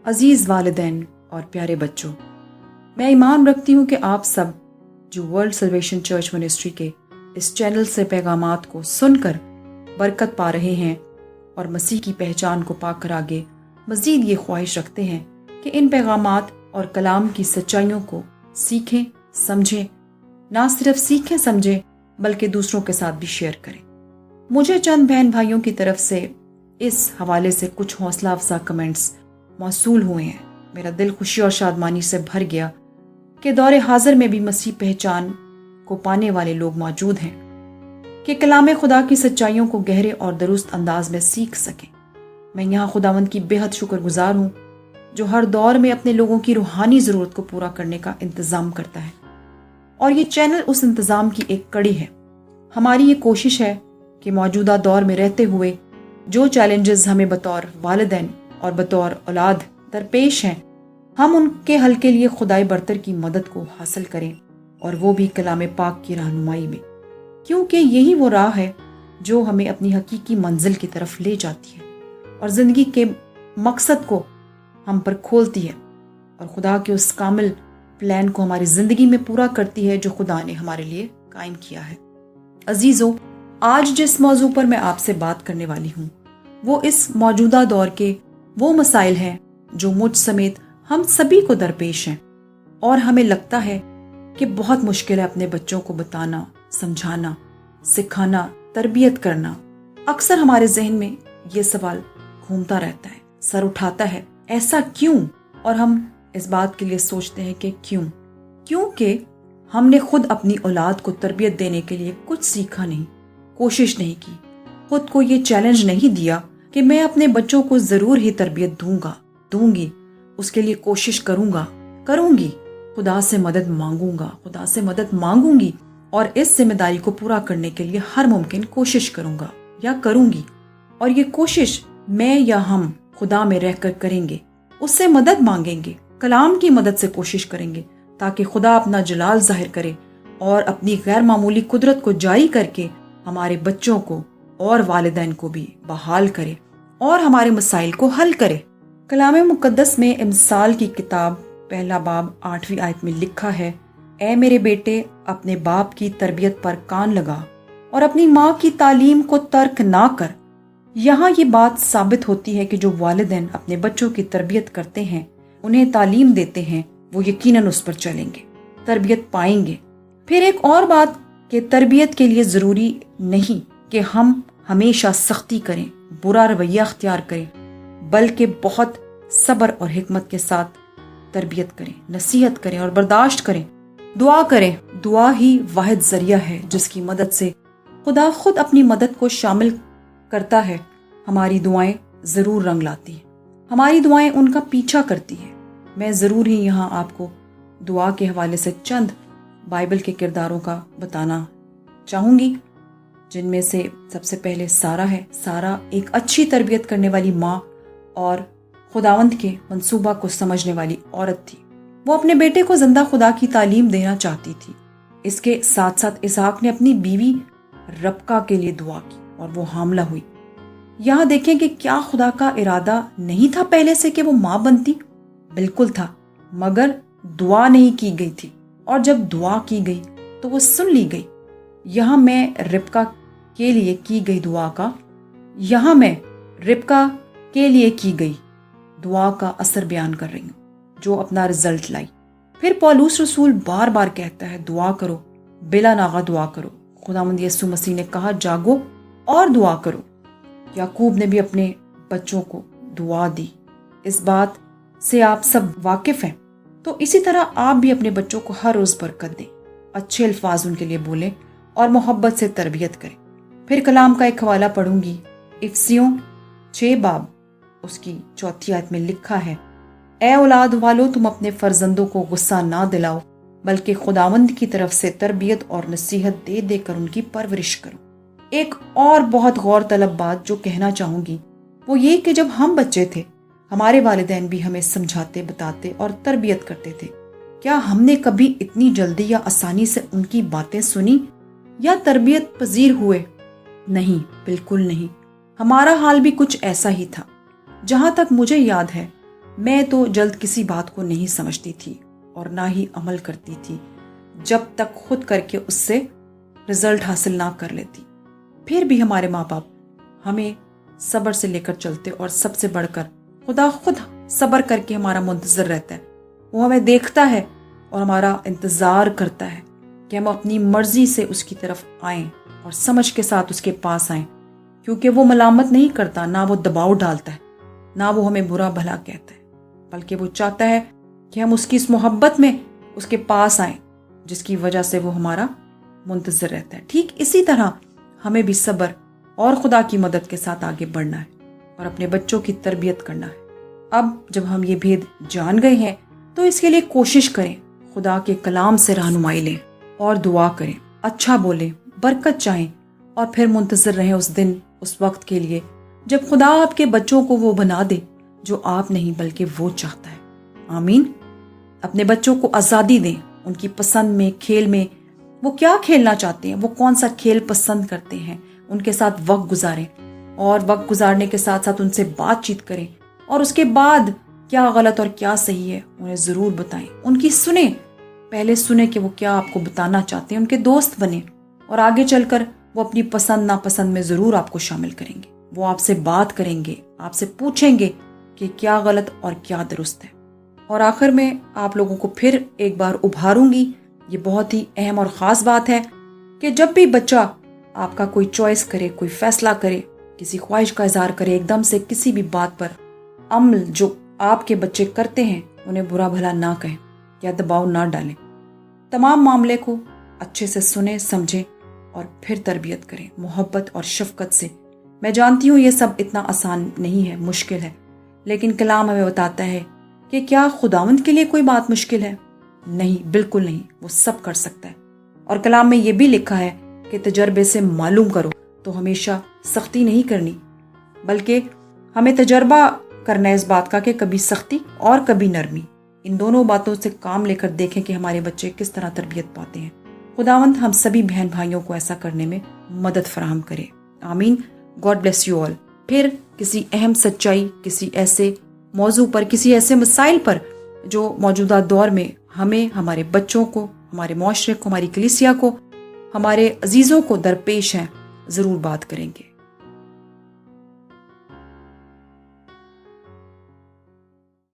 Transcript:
عزیز والدین اور پیارے بچوں، میں ایمان رکھتی ہوں کہ آپ سب جو ورلڈ سلویشن چرچ منسٹری کے اس چینل سے پیغامات کو سن کر برکت پا رہے ہیں اور مسیح کی پہچان کو پا کر آگے مزید یہ خواہش رکھتے ہیں کہ ان پیغامات اور کلام کی سچائیوں کو سیکھیں، سمجھیں، نہ صرف سیکھیں سمجھیں بلکہ دوسروں کے ساتھ بھی شیئر کریں۔ مجھے چند بہن بھائیوں کی طرف سے اس حوالے سے کچھ حوصلہ افزا کمنٹس موصول ہوئے ہیں۔ میرا دل خوشی اور شادمانی سے بھر گیا کہ دور حاضر میں بھی مسیح پہچان کو پانے والے لوگ موجود ہیں کہ کلام خدا کی سچائیوں کو گہرے اور درست انداز میں سیکھ سکیں۔ میں یہاں خداوند کی بے حد شکر گزار ہوں جو ہر دور میں اپنے لوگوں کی روحانی ضرورت کو پورا کرنے کا انتظام کرتا ہے، اور یہ چینل اس انتظام کی ایک کڑی ہے۔ ہماری یہ کوشش ہے کہ موجودہ دور میں رہتے ہوئے جو چیلنجز ہمیں بطور والدین اور بطور اولاد درپیش ہیں، ہم ان کے حل کے لیے خدائے برتر کی مدد کو حاصل کریں، اور وہ بھی کلام پاک کی رہنمائی میں، کیونکہ یہی وہ راہ ہے جو ہمیں اپنی حقیقی منزل کی طرف لے جاتی ہے اور زندگی کے مقصد کو ہم پر کھولتی ہے، اور خدا کے اس کامل پلان کو ہماری زندگی میں پورا کرتی ہے جو خدا نے ہمارے لیے قائم کیا ہے۔ عزیزو، آج جس موضوع پر میں آپ سے بات کرنے والی ہوں وہ اس موجودہ دور کے وہ مسائل ہیں جو مجھ سمیت ہم سبھی کو درپیش ہیں، اور ہمیں لگتا ہے کہ بہت مشکل ہے اپنے بچوں کو بتانا، سمجھانا، سکھانا، تربیت کرنا۔ اکثر ہمارے ذہن میں یہ سوال گھومتا رہتا ہے، سر اٹھاتا ہے، ایسا کیوں؟ اور ہم اس بات کے لیے سوچتے ہیں کہ کیونکہ ہم نے خود اپنی اولاد کو تربیت دینے کے لیے کچھ سیکھا نہیں، کوشش نہیں کی، خود کو یہ چیلنج نہیں دیا کہ میں اپنے بچوں کو ضرور ہی تربیت دوں گی، اس کے لیے کوشش کروں گی، خدا سے مدد مانگوں گی اور اس ذمہ داری کو پورا کرنے کے لیے ہر ممکن کوشش کروں گی، اور یہ کوشش میں یا ہم خدا میں رہ کر کریں گے، اس سے مدد مانگیں گے، کلام کی مدد سے کوشش کریں گے تاکہ خدا اپنا جلال ظاہر کرے اور اپنی غیر معمولی قدرت کو جاری کر کے ہمارے بچوں کو اور والدین کو بھی بحال کرے اور ہمارے مسائل کو حل کرے۔ کلام مقدس میں امثال کی کتاب 1 باب 8 آیت میں لکھا ہے، اے میرے بیٹے، اپنے باپ کی تربیت پر کان لگا اور اپنی ماں کی تعلیم کو ترک نہ کر۔ یہاں یہ بات ثابت ہوتی ہے کہ جو والدین اپنے بچوں کی تربیت کرتے ہیں، انہیں تعلیم دیتے ہیں، وہ یقیناً اس پر چلیں گے، تربیت پائیں گے۔ پھر ایک اور بات کہ تربیت کے لیے ضروری نہیں کہ ہم ہمیشہ سختی کریں، برا رویہ اختیار کریں، بلکہ بہت صبر اور حکمت کے ساتھ تربیت کریں، نصیحت کریں اور برداشت کریں، دعا کریں۔ دعا ہی واحد ذریعہ ہے جس کی مدد سے خدا خود اپنی مدد کو شامل کرتا ہے۔ ہماری دعائیں ضرور رنگ لاتی ہیں، ہماری دعائیں ان کا پیچھا کرتی ہیں۔ میں ضرور ہی یہاں آپ کو دعا کے حوالے سے چند بائبل کے کرداروں کا بتانا چاہوں گی، جن میں سے سب سے پہلے سارہ ہے۔ سارہ ایک اچھی تربیت کرنے والی ماں اور خداوند کے منصوبہ کو سمجھنے والی عورت تھی۔ وہ اپنے بیٹے کو زندہ خدا کی تعلیم دینا چاہتی تھی۔ اس کے ساتھ ساتھ اسحاق نے اپنی بیوی ربکا کے لیے دعا کی اور وہ حاملہ ہوئی۔ یہاں دیکھیں کہ کیا خدا کا ارادہ نہیں تھا پہلے سے کہ وہ ماں بنتی؟ بالکل تھا، مگر دعا نہیں کی گئی تھی، اور جب دعا کی گئی تو وہ سن لی گئی۔ یہاں میں ربکا کے لیے کی گئی دعا کا اثر بیان کر رہی ہوں جو اپنا رزلٹ لائی۔ پھر پولس رسول بار بار کہتا ہے دعا کرو، بلا ناغہ دعا کرو۔ خداوند یسوع مسیح نے کہا جاگو اور دعا کرو۔ یعقوب نے بھی اپنے بچوں کو دعا دی، اس بات سے آپ سب واقف ہیں۔ تو اسی طرح آپ بھی اپنے بچوں کو ہر روز برکت دیں، اچھے الفاظ ان کے لیے بولیں اور محبت سے تربیت کریں۔ پھر کلام کا ایک حوالہ پڑھوں گی، افسیوں 6 باب اس کی 4 آیت میں لکھا ہے، اے اولاد والو، تم اپنے فرزندوں کو غصہ نہ دلاؤ، بلکہ خداوند کی طرف سے تربیت اور نصیحت دے دے کر ان کی پرورش کرو۔ ایک اور بہت غور طلب بات جو کہنا چاہوں گی وہ یہ کہ جب ہم بچے تھے ہمارے والدین بھی ہمیں سمجھاتے، بتاتے اور تربیت کرتے تھے۔ کیا ہم نے کبھی اتنی جلدی یا آسانی سے ان کی باتیں سنی یا تربیت پذیر ہوئے؟ نہیں، بالکل نہیں۔ ہمارا حال بھی کچھ ایسا ہی تھا۔ جہاں تک مجھے یاد ہے میں تو جلد کسی بات کو نہیں سمجھتی تھی اور نہ ہی عمل کرتی تھی جب تک خود کر کے اس سے رزلٹ حاصل نہ کر لیتی۔ پھر بھی ہمارے ماں باپ ہمیں صبر سے لے کر چلتے، اور سب سے بڑھ کر خدا خود صبر کر کے ہمارا منتظر رہتا ہے۔ وہ ہمیں دیکھتا ہے اور ہمارا انتظار کرتا ہے کہ ہم اپنی مرضی سے اس کی طرف آئیں اور سمجھ کے ساتھ اس کے پاس آئیں، کیونکہ وہ ملامت نہیں کرتا، نہ وہ دباؤ ڈالتا ہے، نہ وہ ہمیں برا بھلا کہتا ہے، بلکہ وہ چاہتا ہے کہ ہم اس کی اس محبت میں اس کے پاس آئیں جس کی وجہ سے وہ ہمارا منتظر رہتا ہے۔ ٹھیک اسی طرح ہمیں بھی صبر اور خدا کی مدد کے ساتھ آگے بڑھنا ہے اور اپنے بچوں کی تربیت کرنا ہے۔ اب جب ہم یہ بھید جان گئے ہیں تو اس کے لیے کوشش کریں، خدا کے کلام سے رہنمائی لیں اور دعا کریں، اچھا بولیں، برکت چاہیں، اور پھر منتظر رہیں اس دن، اس وقت کے لیے جب خدا آپ کے بچوں کو وہ بنا دے جو آپ نہیں بلکہ وہ چاہتا ہے۔ آمین۔ اپنے بچوں کو آزادی دیں، ان کی پسند میں، کھیل میں، وہ کیا کھیلنا چاہتے ہیں، وہ کون سا کھیل پسند کرتے ہیں، ان کے ساتھ وقت گزاریں، اور وقت گزارنے کے ساتھ ساتھ ان سے بات چیت کریں، اور اس کے بعد کیا غلط اور کیا صحیح ہے انہیں ضرور بتائیں، ان کی سنیں، پہلے سنیں کہ وہ کیا آپ کو بتانا چاہتے ہیں، ان کے دوست بنیں، اور آگے چل کر وہ اپنی پسند ناپسند میں ضرور آپ کو شامل کریں گے، وہ آپ سے بات کریں گے، آپ سے پوچھیں گے کہ کیا غلط اور کیا درست ہے۔ اور آخر میں آپ لوگوں کو پھر ایک بار ابھاروں گی، یہ بہت ہی اہم اور خاص بات ہے کہ جب بھی بچہ آپ کا کوئی چوائس کرے، کوئی فیصلہ کرے، کسی خواہش کا اظہار کرے، ایک دم سے کسی بھی بات پر عمل جو آپ کے بچے کرتے ہیں انہیں برا بھلا نہ کہیں یا دباؤ نہ ڈالیں۔ تمام معاملے کو اچھے سے سنیں، سمجھیں اور پھر تربیت کریں محبت اور شفقت سے۔ میں جانتی ہوں یہ سب اتنا آسان نہیں ہے، مشکل ہے، لیکن کلام ہمیں بتاتا ہے کہ کیا خداوند کے لیے کوئی بات مشکل ہے؟ نہیں، بالکل نہیں، وہ سب کر سکتا ہے۔ اور کلام میں یہ بھی لکھا ہے کہ تجربے سے معلوم کرو، تو ہمیشہ سختی نہیں کرنی، بلکہ ہمیں تجربہ کرنا ہے اس بات کا کہ کبھی سختی اور کبھی نرمی، ان دونوں باتوں سے کام لے کر دیکھیں کہ ہمارے بچے کس طرح تربیت پاتے ہیں۔ خداوند ہم سبھی بہن بھائیوں کو ایسا کرنے میں مدد فراہم کرے۔ آمین۔ God bless you all. پھر کسی اہم سچائی، کسی ایسے موضوع پر، کسی ایسے مسائل پر جو موجودہ دور میں ہمیں، ہمارے بچوں کو، ہمارے معاشرے کو، ہماری کلیسیا کو، ہمارے عزیزوں کو درپیش ہیں، ضرور بات کریں گے۔